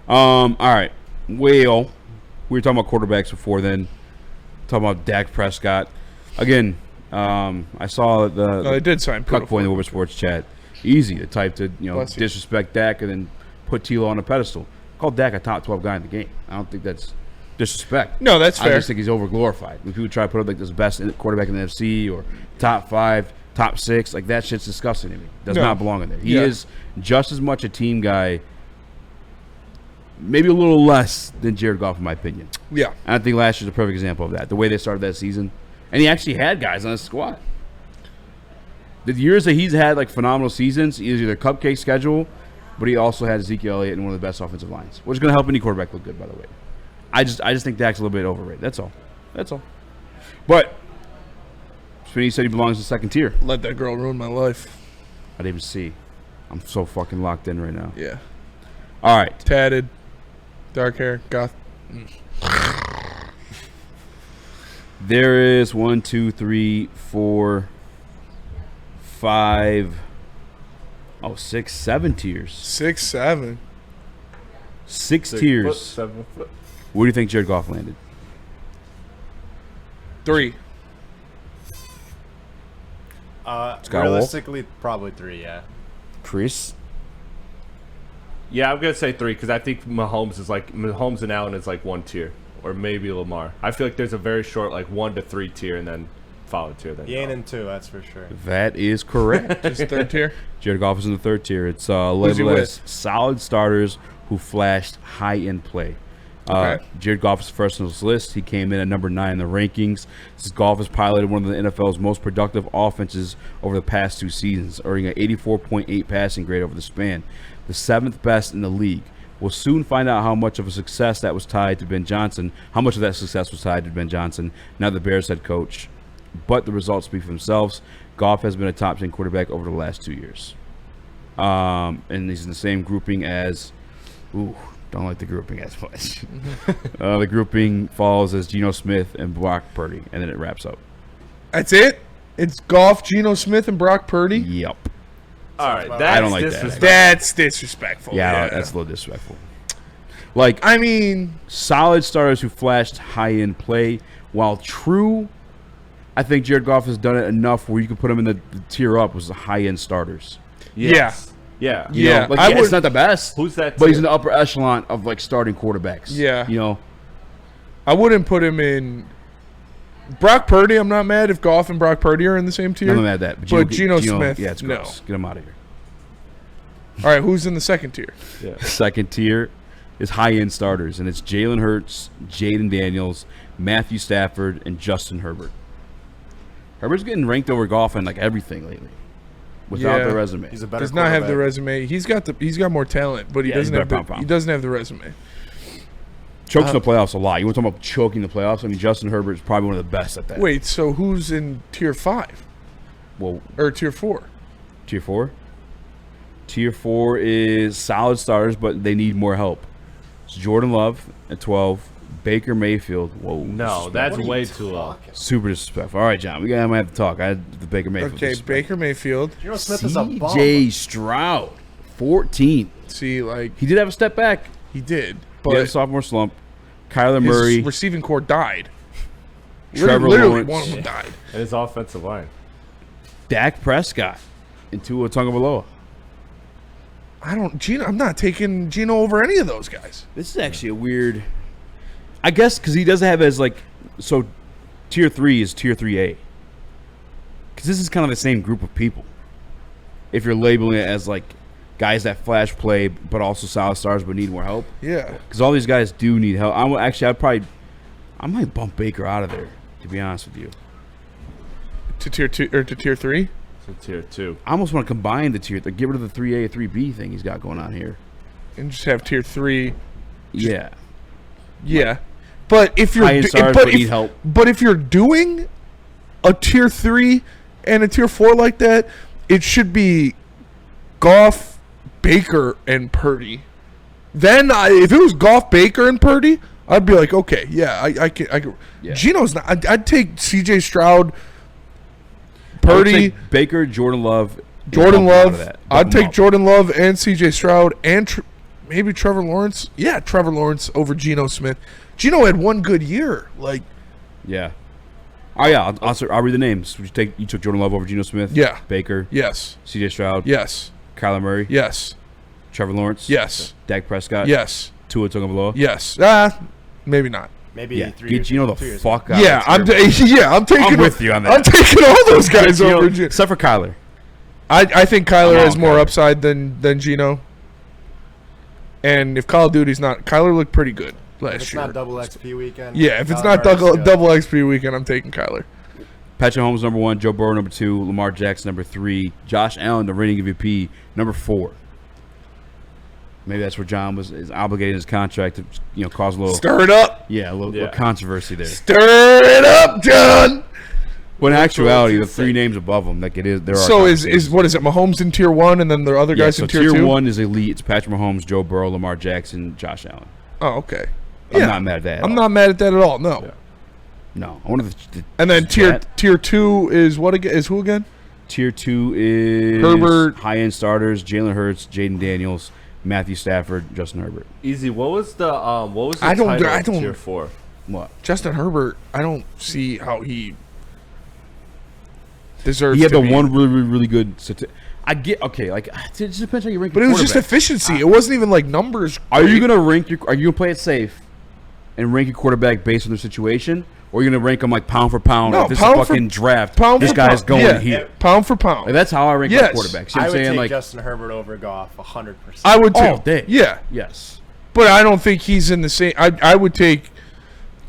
All right. Well, we were talking about quarterbacks before then. Talking about Dak Prescott. Again, I saw they did sign cut point in the Woodward Sports chat. Easy to type to disrespect Dak and then put Tilo on a pedestal. Call Dak a top 12 guy in the game. I don't think that's disrespect. No, that's fair. I just think he's overglorified. When people try to put up like this best quarterback in the NFC or top 5, top 6, like that shit's disgusting to me. Does not belong in there. He is just as much a team guy, maybe a little less than Jared Goff, in my opinion. Yeah. And I think last year's a perfect example of that. The way they started that season. And he actually had guys on his squad. The years that he's had like phenomenal seasons, he has either cupcake schedule, but he also had Ezekiel Elliott in one of the best offensive lines, which is going to help any quarterback look good, by the way. I just think Dak's a little bit overrated. That's all. But Spinney said he belongs in the second tier. Let that girl ruin my life. I didn't even see. I'm so fucking locked in right now. Yeah. All right. Tatted. Dark hair. Goth. There is 1, 2, 3, 4, 5, 6, 7 tiers. 6, 7. 6 tiers. 7 foot. Where do you think Jared Goff landed? 3. Realistically, probably 3, yeah. Chris? Yeah, I'm going to say 3 because I think Mahomes and Allen is like 1 tier. Or maybe Lamar. I feel like there's a very short 1 to 3 tier and then follow tier. Then he ain't in 2, that's for sure. That is correct. Just 3rd tier? Jared Goff is in the 3rd tier. It's labeled as solid starters who flashed high-end play. Okay. Jared Goff is first on this list. He came in at number 9 in the rankings. Goff has piloted one of the NFL's most productive offenses over the past 2 seasons, earning an 84.8 passing grade over the span, the 7th best in the league. We'll soon find out how much of a success that was tied to Ben Johnson, how much of that success was tied to Ben Johnson, now the Bears head coach. But the results speak for themselves. Goff has been a top 10 quarterback over the last 2 years. And he's in the same grouping as, don't like the grouping as much. The grouping falls as Geno Smith and Brock Purdy, and then it wraps up. That's it? It's Goff, Geno Smith, and Brock Purdy? Yep. All right, I don't like that. That's disrespectful. Yeah, that's a little disrespectful. Solid starters who flashed high-end play. While true, I think Jared Goff has done it enough where you can put him in the tier up with the high-end starters. Yes. Yeah. It's not the best. Who's that? But he's in the upper echelon of starting quarterbacks. Yeah. I wouldn't put him in. Brock Purdy, I'm not mad if Goff and Brock Purdy are in the same tier. I'm not mad at that. But Geno Smith, yeah, it's gross. Get him out of here. All right, who's in the second tier? Yeah. Second tier is high-end starters, and it's Jalen Hurts, Jaden Daniels, Matthew Stafford, and Justin Herbert. Herbert's getting ranked over Goff in everything lately, without the resume. He's a better. Does not have the resume. He's got more talent, but he doesn't have the resume. Chokes in the playoffs a lot. You want to talk about choking the playoffs? I mean, Justin Herbert is probably one of the best at that. Wait, so who's in tier 5? Or tier 4? Tier 4? Tier 4 is solid starters, but they need more help. It's Jordan Love at 12. Baker Mayfield. Whoa. No, that's way too low. Super disrespectful. All right, John. We might have to talk. I had the Baker Mayfield. Okay, Baker Mayfield. Geno Smith is a bomb. C.J. Stroud, 14. See, he did have a step back. He did. But he had a sophomore slump. Kyler Murray. His receiving core died. Trevor literally Lawrence. One of them died. And his offensive line. Dak Prescott and Tua Tagovailoa. I'm not taking Geno over any of those guys. This is actually a weird. I guess because he doesn't have as so tier 3 is tier 3A. Because this is kind of the same group of people. If you're labeling it as guys that flash play but also solid stars but need more help. Yeah. Because all these guys do need help. I might bump Baker out of there, to be honest with you. To tier 2 or to tier 3? To tier 2. I almost want to combine the tier. Get rid of the 3A, 3B thing he's got going on here. And just have tier 3. Yeah. Yeah. But if you're need help. But if you're doing a tier 3 and a tier 4 like that, it should be Goff, Baker, and Purdy. Then if it was Goff, Baker, and Purdy, I'd be like, okay, yeah, I can. Yeah. Geno's not. I'd take C.J. Stroud, Purdy, Baker, Jordan Love. I'd take Jordan Love and C.J. Stroud and maybe Trevor Lawrence. Yeah, Trevor Lawrence over Geno Smith. Geno had one good year. Like, Yeah. Oh yeah, I'll read the names. You took Jordan Love over Geno Smith? Yeah. Baker? yes, CJ Stroud? yes, Kyler Murray? yes, Trevor Lawrence? yes, Dak Prescott? yes, Tua Tagovailoa? yes. Maybe not. Maybe Yeah. 3 Get years. Geno 2 the years fuck ago. out. Yeah, I'm taking. I'm with you on that. I'm taking all those guys Geno- over Geno. except for Kyler. I think Kyler I'm has on more Kyler. upside than Geno. And if Call of Duty's not, Kyler looked pretty good If last it's year. not double XP weekend. Yeah, if it's Kyler not Murray's good. double XP weekend, I'm taking Kyler. Patrick Mahomes number 1, Joe Burrow number 2, Lamar Jackson number 3, Josh Allen, the reigning MVP, number 4. Maybe that's where John is obligating his contract to cause a little Stir it up. little controversy there. Stir it up, John. But in actuality, the insane. 3 names above them, like it is, there are. So is conversations. what is it? Mahomes in tier 1, and then the other guys so in tier 2. tier 1 is elite. It's Patrick Mahomes, Joe Burrow, Lamar Jackson, Josh Allen. Oh, okay. I'm not mad at that. I'm not mad at that at all. No. Yeah. No, I wonder if And then tier that. tier 2 is what again? Is who again? Tier 2 is Herbert. high-end starters: Jalen Hurts, Jaden Daniels, Matthew Stafford, Justin Herbert. Easy. What was the I don't- title I of don't- tier 4? What? Justin Herbert. I don't see how he deserves. He had to the be. one really good. I get like it just depends how you rank. But it was just efficiency. It wasn't even like numbers. Are you gonna rank your? Are you gonna play it safe and rank your quarterback based on their situation, or are you gonna rank them like pound for pound? No, if this pound is a for- fucking draft, pound this for guy's pound. going Yeah. here. pound for pound? Like, that's how I rank Yes. my quarterbacks. You know I what I'm would saying? take Like, Justin Herbert over Goff 100%. I would too. all day. Yeah, Yes. but I don't think he's in the same. I would take.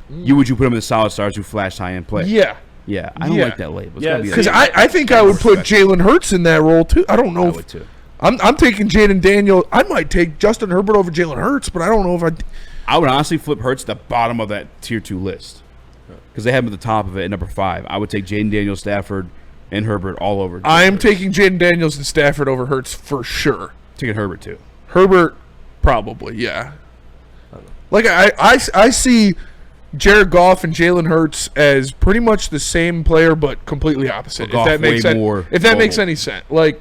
Would you put him in the solid stars who flash high end play? Yeah, Yeah. I don't Yeah. like that label. It's Yeah, gotta be because like- I think I would put Jalen Hurts in that role too. I don't know. I if, would too. I'm taking Jaden Daniel. I might take Justin Herbert over Jalen Hurts, but I don't know if I. I would honestly flip Hurts to the bottom of that tier 2 list because they have him at the top of it at number 5. I would take Jaden Daniels, Stafford, and Herbert all over. I am Hurts. taking Jaden Daniels and Stafford over Hurts for sure. taking Herbert too. Herbert, probably, yeah. Like I see Jared Goff and Jalen Hurts as pretty much the same player, but completely opposite. Goff if that makes way sense. more If that makes mobile. any sense, like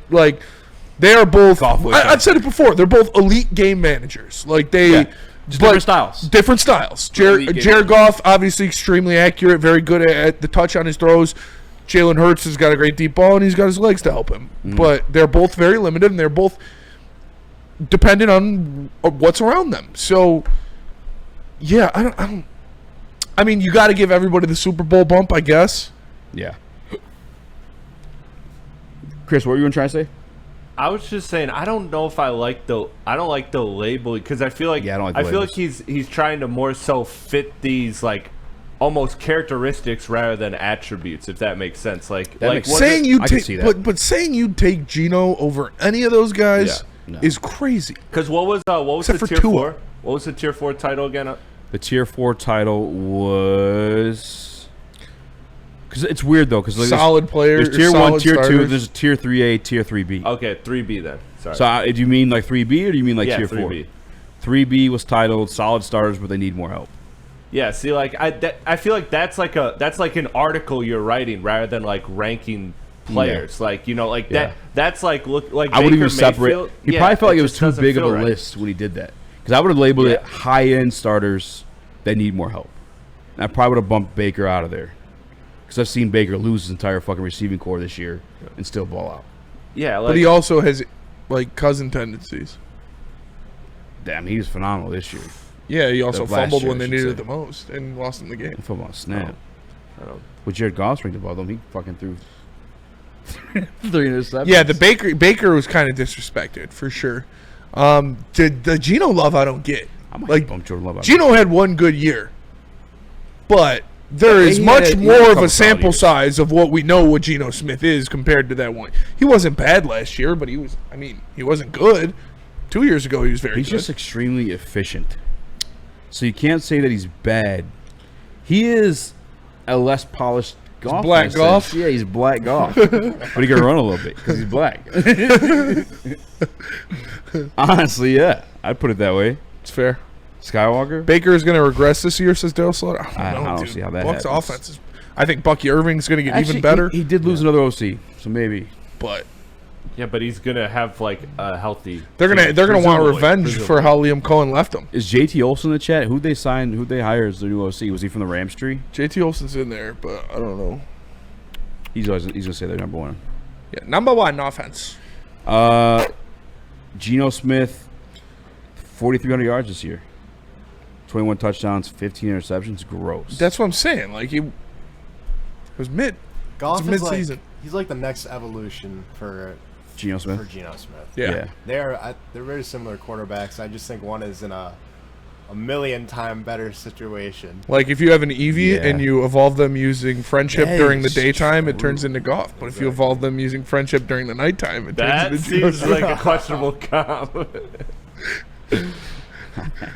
they are both. Goff way I've said it before. They're both elite game managers. Like they, Yeah, just different styles. Different styles. elite game Jared Goff, obviously extremely accurate, very good at the touch on his throws. Jalen Hurts has got a great deep ball, and he's got his legs to help him. But they're both very limited, and they're both dependent on what's around them. So, yeah, I don't. I mean, you got to give everybody the Super Bowl bump, I guess. Yeah. Chris, what were you gonna try to say? I was just saying I don't know if I don't like the labeling because I feel like Yeah, I don't like the feel like labels. he's trying to more so fit these like almost characteristics rather than attributes, if that makes sense. Like That makes was Saying it- you I can take, see that. but saying you'd take Geno over any of those guys Yeah, no. is crazy. Because what was Except the for tier Tua. 4? What was the tier 4 title again? The tier 4 title was because it's weird though because Solid player. There's tier solid 1, tier 2. starters. There's tier 3A, tier 3B. Okay, 3B then. Sorry. So do you mean like 3B or do you mean like yeah, tier 3B. 4? 3B was titled solid starters, but they need more help. Yeah, see, like I feel like that's like an article you're writing rather than like ranking players. Like like Yeah. that's like look like I would Baker even separate. Mayfield. He Yeah, probably felt like it was just too doesn't big of feel a right. list when he did that. Because I would have labeled it Yeah. high-end starters that need more help. And I probably would have bumped Baker out of there. Because I've seen Baker lose his entire fucking receiving core this year and still ball out. Yeah, like But he also has like cousin tendencies. Damn, he was phenomenal this year. Yeah, he also last fumbled year, when I they should needed say. it the most and lost in the game. Football snap. I don't- With Jared Goff ranked above them, he fucking threw 3 interceptions. Yeah, the Baker was kind of disrespected for sure. The Geno love I don't get. I might Like bump Jordan Love out. Geno had one good year, but there Yeah, is he much had a more of couple a sample solid years. size of what we know what Geno Smith is compared to that one. He wasn't bad last year, but he was. I mean, he wasn't good. 2 years ago, he was very He's good. just extremely efficient. So you can't say that he's bad. He is a less polished golf. black in a sense. Goff? Yeah, he's black golf. But he can run a little bit because he's black. Honestly, yeah. I'd put it that way. It's fair. Skywalker? Baker is going to regress this year, says Dale Slaughter. I I don't know, don't dude. see how that Bucks happens. offense is. I think Bucky Irving's going to get Actually, even better, He did lose another OC, so maybe. but Yeah, but he's gonna have like a healthy. They're gonna want presumably, revenge for how Liam Cohen left them. Is JT Olsen in the chat? Who'd they sign? Who'd they hire as the new OC? Was he from the Rams tree? JT Olsen's in there, but I don't know. He's gonna say they're number one. Yeah, number one offense. Geno Smith, 4,300 yards this year, 21 touchdowns, 15 interceptions. Gross. That's what I'm saying. Like it was mid. Goff It's is mid-season. he's like the next evolution for Geno Smith. Geno Smith. Yeah. Yeah. They're very similar quarterbacks. I just think one is in a million time better situation. Like if you have an Eevee Yeah. and you evolve them using friendship That during the is daytime, it true. turns into Goff. But if you evolve them using friendship during the nighttime, it turns That into Geno seems Smith. like a questionable comp.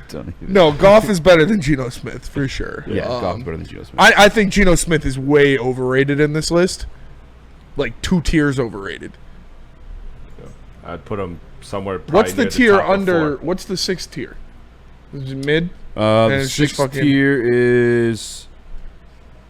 Don't even- No, Goff is better than Geno Smith for sure. Yeah, Goff's better than Geno Smith. I think Geno Smith is way overrated in this list. Like 2 tiers overrated. I'd put him somewhere. What's probably the near tier top of under? 4. What's the 6th tier? Is it mid? The it's just sixth fucking- tier is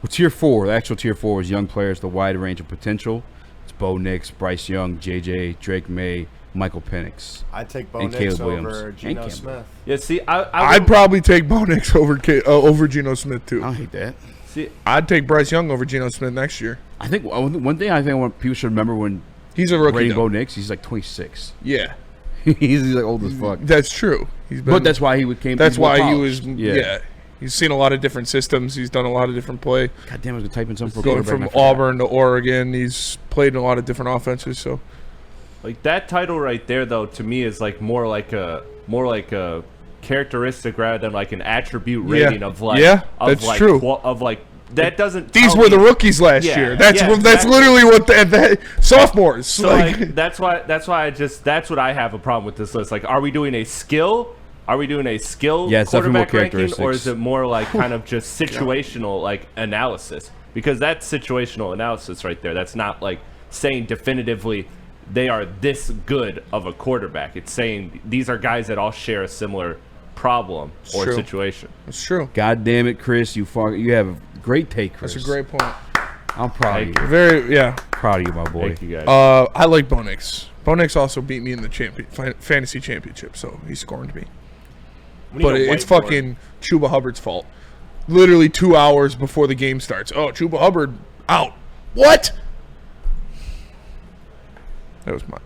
tier 4. The actual tier 4 is young players, the wide range of potential. It's Bo Nix, Bryce Young, JJ, Drake May, Michael Penix. I'd take Bo And Nix Caleb Williams. over And Geno Campbell. Smith. Yeah, see, I I'd probably take Bo Nix over Geno Smith I too. don't hate that. see. I'd take Bryce Young over Geno Smith next year. I think one thing I think people should remember when He's a rookie. rating Though. Bo Nix, he's like 26. Yeah, he's like old as fuck. that's true. He's been, But that's why he came. that's he's more why he was. polished. Yeah. He's seen a lot of different systems. He's done a lot of different play. God damn, I was gonna type in something for Going quarterback from and I forgot. Auburn to Oregon, he's played in a lot of different offenses. So Like that title right there, though, to me is like more like a characteristic rather than like an attribute Yeah. rating of like Yeah, of that's like true. of like that doesn't. these tell were the me- rookies last Yeah, year. That's yeah, that's exactly. literally what the sophomores. So like that's why that's what I have a problem with this list. Like, are we doing a skill? Are we doing a skill Yeah, it's definitely more quarterback ranking, or characteristics. is it more like kind of just situational like analysis? Because that's situational analysis right there. That's not like saying definitively they are this good of a quarterback. It's saying these are guys that all share a similar problem or True. situation. That's true. God damn it, Chris! You have a great take, Chris. That's a great point. I'm proud of you. Very Proud of you, my boy. Thank you guys. I like Bo Nix. Bo Nix also beat me in the fantasy championship, so he scorned me. We need But a it's whiteboard. fucking Chuba Hubbard's fault. Literally 2 hours before the game starts. Oh, Chuba Hubbard out. What? That was my.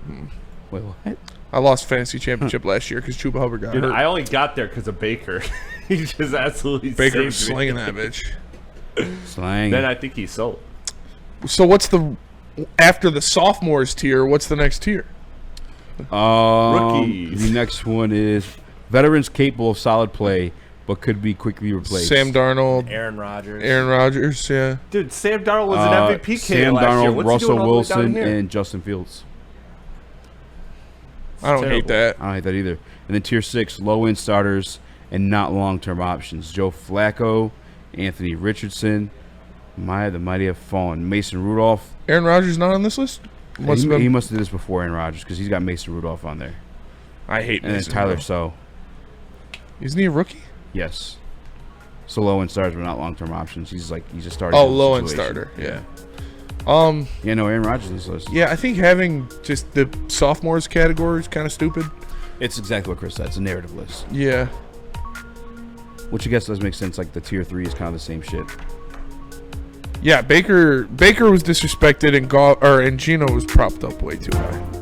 Wait, what? I lost fantasy championship last year because Chuba Hubbard got Dude, hurt. I only got there because of Baker. He just absolutely Baker saved was me. slinging that bitch. Slang. Then I think he sold. So what's the after the sophomores tier? What's the next tier? Rookies. The next one is veterans capable of solid play, but could be quickly replaced. Sam Darnold, Aaron Rodgers. Aaron Rodgers. Yeah. Dude, Sam Darnold was an MVP candidate Sam last year. Darnold, What's he Russell doing all the way down Wilson, here? and Justin Fields. I don't hate that. I don't hate that either. And then tier 6, low-end starters and not long-term options. Joe Flacco, Anthony Richardson, the mighty have fallen. Mason Rudolph. Aaron Rodgers not on this list? Must have been. He must have did this before Aaron Rodgers because he's got Mason Rudolph on there. I hate And then Mason Tyler Rudolph. So. Isn't he a rookie? Yes. So low-end starters but not long-term options. He's a starter. Oh, low end starter. Yeah. Yeah, no, Aaron Rodgers on this list. Yeah, I think having just the sophomores category is kind of stupid. It's exactly what Chris said. It's a narrative list. Yeah. Which I guess does make sense. Like the tier 3 is kind of the same shit. Yeah, Baker was disrespected and Gino was propped up way too high.